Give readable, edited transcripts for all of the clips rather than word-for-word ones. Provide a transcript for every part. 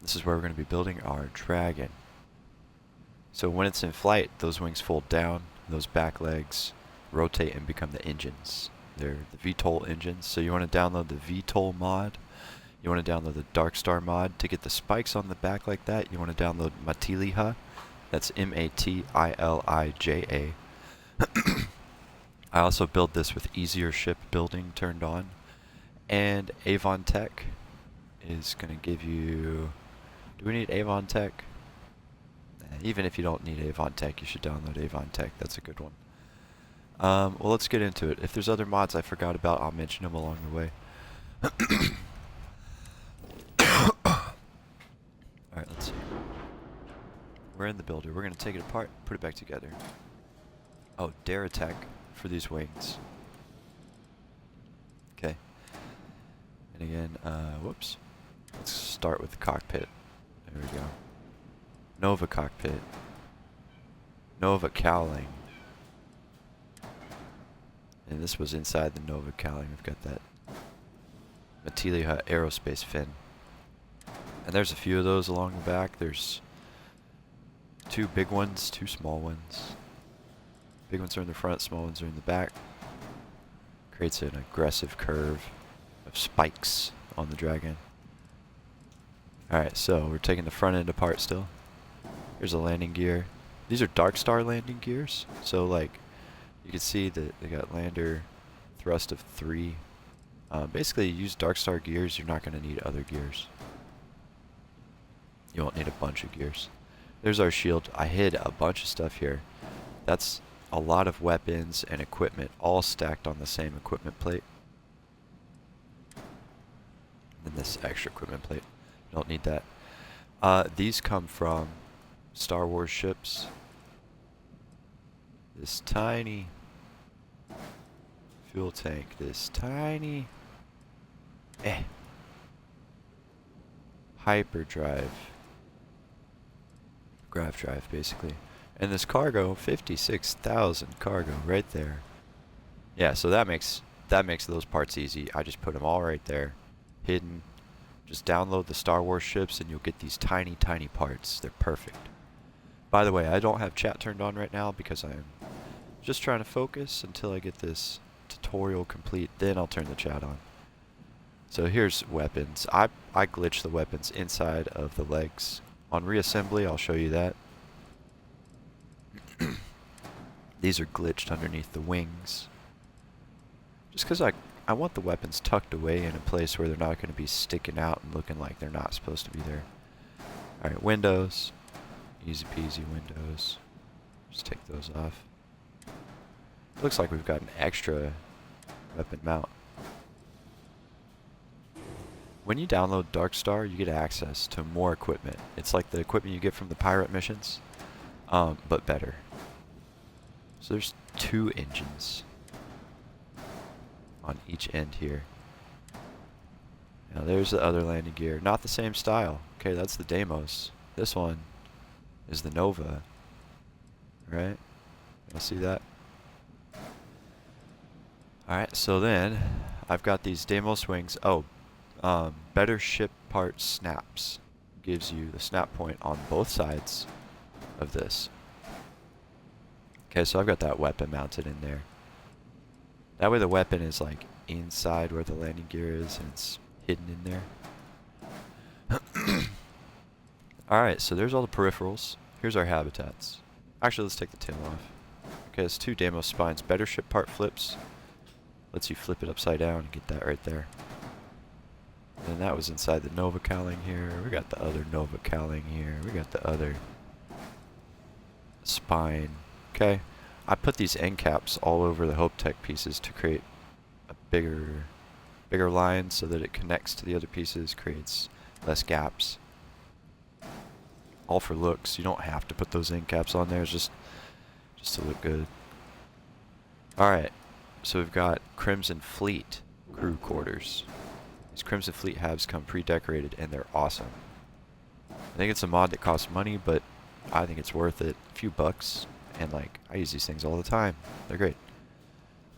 This is where we're going to be building our dragon. So when it's in flight, those wings fold down, those back legs rotate and become the engines. They're the VTOL engines. So you want to download the VTOL mod. You want to download the Darkstar mod. To get the spikes on the back like that, you want to download Matilija. That's Matilija. I also build this with easier ship building turned on. And Avontech is going to give you... Do we need Avontech? Even if you don't need Avontech, you should download Avontech. That's a good one. Well, let's get into it. If there's other mods I forgot about, I'll mention them along the way. Alright, let's see. We're in the builder. We're going to take it apart, put it back together. Oh, Derretech for these wings. Okay. And again, whoops. Let's start with the cockpit. There we go. Nova cockpit. Nova cowling. And this was inside the Nova cowling. We've got that Matilija aerospace fin. And there's a few of those along the back. There's 2 big ones, 2 small ones. Big ones are in the front, small ones are in the back. Creates an aggressive curve of spikes on the dragon. Alright, so we're taking the front end apart still. Here's a landing gear. These are Darkstar landing gears. So like, you can see that they got lander thrust of 3. Basically, you use Darkstar gears, you're not going to need other gears. You won't need a bunch of gears. There's our shield. I hid a bunch of stuff here. That's a lot of weapons and equipment all stacked on the same equipment plate. And then this extra equipment plate. You don't need that. These come from Star Wars ships. This tiny fuel tank. This tiny hyperdrive. Grav drive, basically. And this cargo, 56,000 cargo right there. Yeah, so that makes those parts easy. I just put them all right there, hidden. Just download the Star Wars ships and you'll get these tiny, tiny parts. They're perfect. By the way, I don't have chat turned on right now because I'm just trying to focus until I get this tutorial complete. Then I'll turn the chat on. So here's weapons. I glitch the weapons inside of the legs. On reassembly, I'll show you that. These are glitched underneath the wings. Just because I want the weapons tucked away in a place where they're not going to be sticking out and looking like they're not supposed to be there. Alright, windows. Easy peasy windows. Just take those off. Looks like we've got an extra weapon mount. When you download Darkstar, you get access to more equipment. It's like the equipment you get from the pirate missions, but better. So there's 2 engines on each end here. Now there's the other landing gear. Not the same style. Okay, that's the Deimos. This one is the Nova. Right? You'll see that? Alright, so then I've got these Deimos wings. Oh, better ship part snaps. Gives you the snap point on both sides of this. Okay, so I've got that weapon mounted in there. That way the weapon is like inside where the landing gear is and it's hidden in there. Alright, so there's all the peripherals. Here's our habitats. Actually, let's take the tail off. Okay, it's 2 Deimos spines. Better ship part flips. Lets you flip it upside down and get that right there. And that was inside the Nova cowling here. We got the other Nova cowling here. We got the other spine. Okay. I put these end caps all over the Avontech pieces to create a bigger line so that it connects to the other pieces, creates less gaps. All for looks. You don't have to put those end caps on there. It's just to look good. Alright. So we've got Crimson Fleet crew quarters. These Crimson Fleet halves come pre-decorated and they're awesome. I think it's a mod that costs money, but I think it's worth it. A few bucks, and like, I use these things all the time. They're great.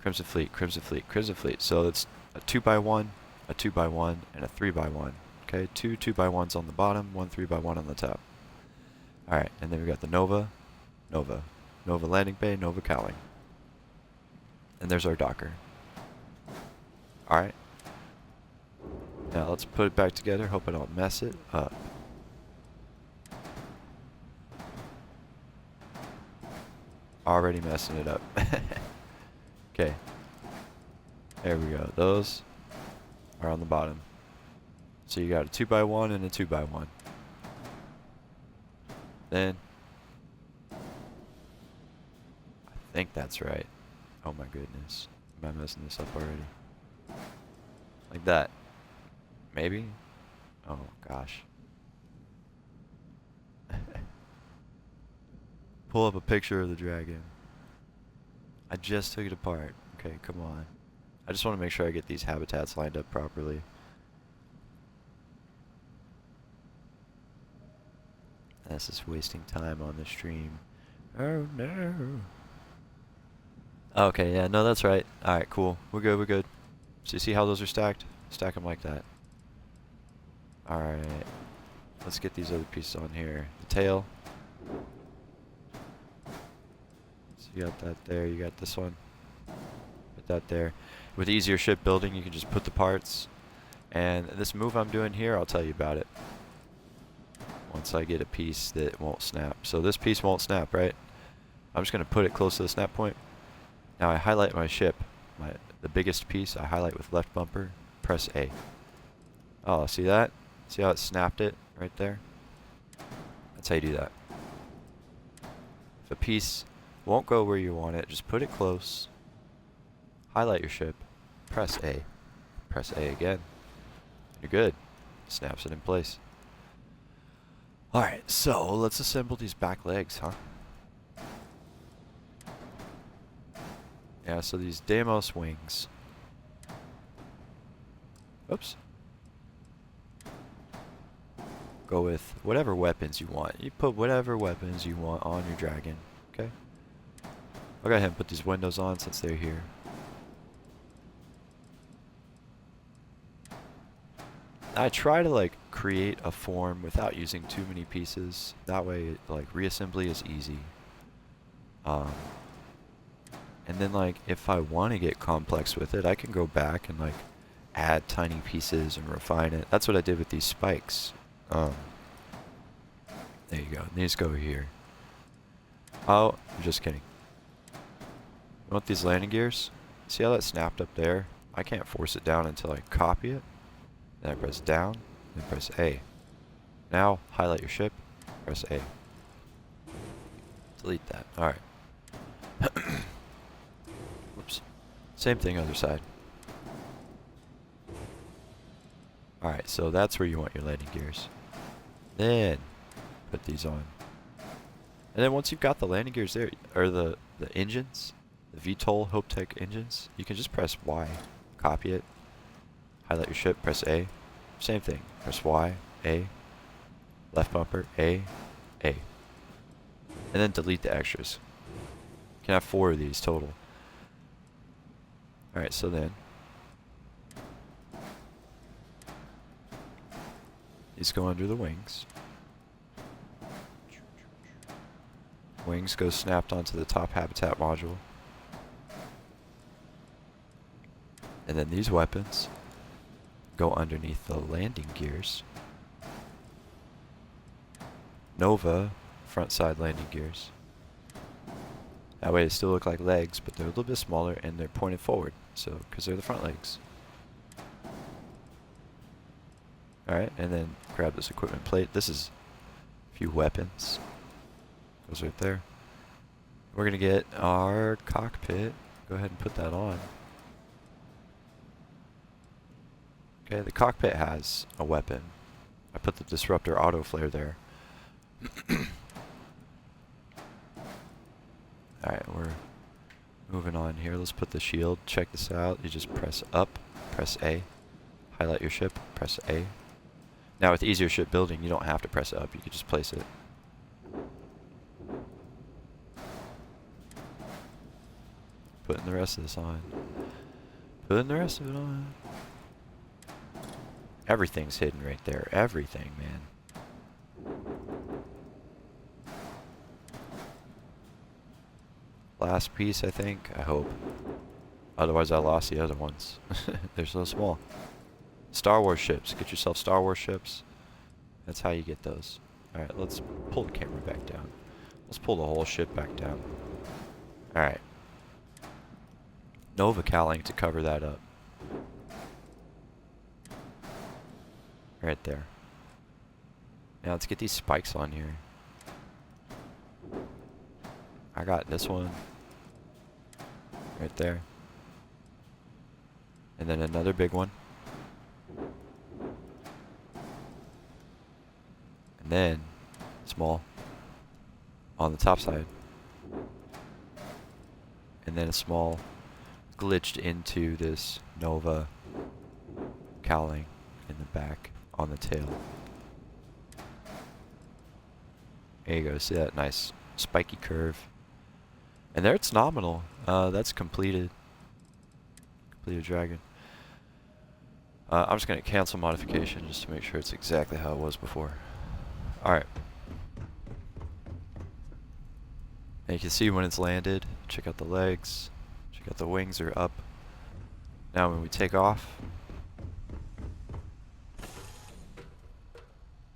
Crimson Fleet, Crimson Fleet, Crimson Fleet. So it's a 2x1, a 2x1, and a 3x1. Okay, two 2x1s on the bottom, one 3x1 on the top. Alright, and then we got the Nova, Nova, Nova landing bay, Nova cowling. And there's our docker. Alright. Now let's put it back together, hope I don't mess it up. Already messing it up. Okay. There we go. Those are on the bottom. So you got a 2x1 and a 2x1. Then I think that's right. Oh my goodness. Am I messing this up already? Like that. Maybe? Oh gosh. Pull up a picture of the dragon. I just took it apart. Okay, come on. I just want to make sure I get these habitats lined up properly. This is wasting time on the stream. Oh no. Okay, yeah, no, that's right. Alright, cool. We're good, we're good. So you see how those are stacked? Stack them like that. Alright. Let's get these other pieces on here. The tail. So you got that there, you got this one. Put that there. With easier shipbuilding, you can just put the parts. And this move I'm doing here, I'll tell you about it once I get a piece that won't snap. So this piece won't snap, right? I'm just going to put it close to the snap point. Now I highlight my ship. The biggest piece I highlight with left bumper. Press A. Oh, see that? See how it snapped it right there? That's how you do that. If a piece won't go where you want it, just put it close. Highlight your ship. Press A. Press A again. You're good. Snaps it in place. Alright, so let's assemble these back legs, huh? Yeah, so these Deimos wings. Oops. Go with whatever weapons you want. You put whatever weapons you want on your dragon, okay? I'll go ahead and put these windows on since they're here. I try to like create a form without using too many pieces. That way, like reassembly is easy. And then like if I want to get complex with it, I can go back and like add tiny pieces and refine it. That's what I did with these spikes. There you go. These go here. Oh, I'm just kidding. You want these landing gears? See how that snapped up there? I can't force it down until I copy it. Then I press down, then press A. Now, highlight your ship, press A. Delete that. Alright. Whoops. Same thing, other side. Alright, so that's where you want your landing gears. Then, put these on. And then once you've got the landing gears there, or the engines, the VTOL Avontech engines, you can just press Y. Copy it. Highlight your ship, press A. Same thing. Press Y, A. Left bumper, A, A. And then delete the extras. You can have 4 of these total. Alright, so then these go under the wings. Wings go snapped onto the top habitat module. And then these weapons go underneath the landing gears. Nova front side landing gears. That way they still look like legs, but they're a little bit smaller and they're pointed forward. So, because they're the front legs. Alright, and then grab this equipment plate. This is a few weapons. Goes right there. We're going to get our cockpit. Go ahead and put that on. Okay, the cockpit has a weapon. I put the disruptor auto flare there. Alright, we're moving on here. Let's put the shield. Check this out. You just press up, press A. Highlight your ship, press A. Now with easier ship building, you don't have to press up. You can just place it. Putting the rest of this on. Putting the rest of it on. Everything's hidden right there. Everything, man. Last piece, I think. I hope. Otherwise, I lost the other ones. They're so small. Star Wars ships. Get yourself Star Wars ships. That's how you get those. Alright, let's pull the camera back down. Let's pull the whole ship back down. Alright. Nova cowling to cover that up. Right there. Now let's get these spikes on here. I got this one. Right there. And then another big one. And then small on the top side. And then a small glitched into this Nova cowling in the back on the tail. There you go. See that nice spiky curve. And there it's nominal. That's completed. Completed dragon. I'm just going to cancel modification just to make sure it's exactly how it was before. Alright. And you can see when it's landed. Check out the legs. Check out the wings are up. Now when we take off,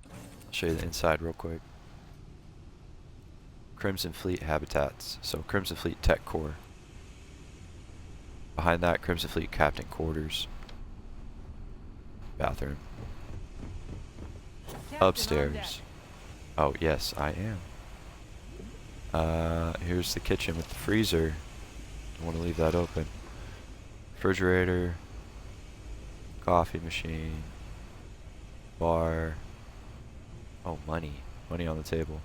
I'll show you the inside real quick. Crimson Fleet habitats. So Crimson Fleet Tech Core. Behind that, Crimson Fleet Captain Quarters. Bathroom. Upstairs. Oh yes, I am. Here's the kitchen with the freezer. Don't want to leave that open. Refrigerator. Coffee machine. Bar. Oh, money. Money on the table.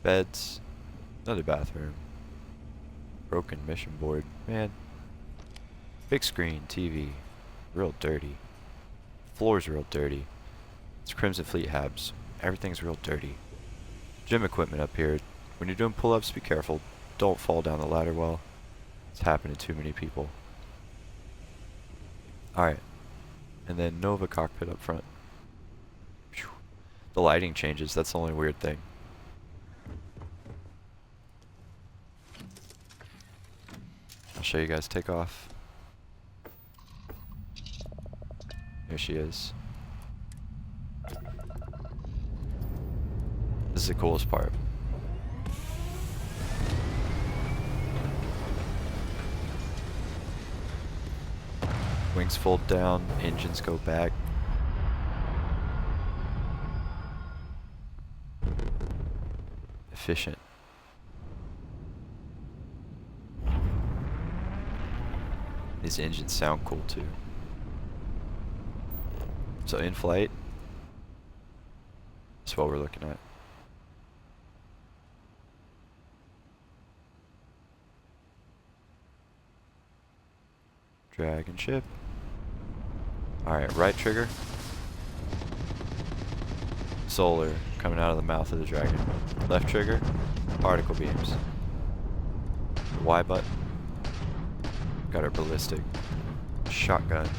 Beds. Another bathroom. Broken mission board. Man. Big screen. TV. Real dirty. Floor's real dirty. It's Crimson Fleet Habs. Everything's real dirty. Gym equipment up here. When you're doing pull-ups, be careful. Don't fall down the ladder well. It's happened to too many people. Alright. And then Nova cockpit up front. Phew. The lighting changes. That's the only weird thing. I'll show you guys take off. Here she is. This is the coolest part. Wings fold down, engines go back. Efficient. These engines sound cool too. So in flight, that's what we're looking at. Dragon ship. Alright, right trigger. Solar coming out of the mouth of the dragon. Left trigger, particle beams. Y button. Got our ballistic. Shotgun.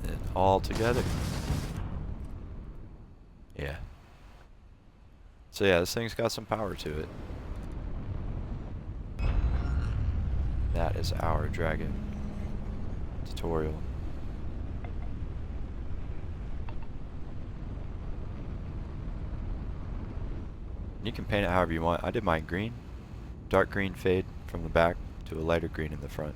And all together. Yeah. So yeah, this thing's got some power to it. That is our dragon tutorial. You can paint it however you want. I did mine green. Dark green fade from the back to a lighter green in the front.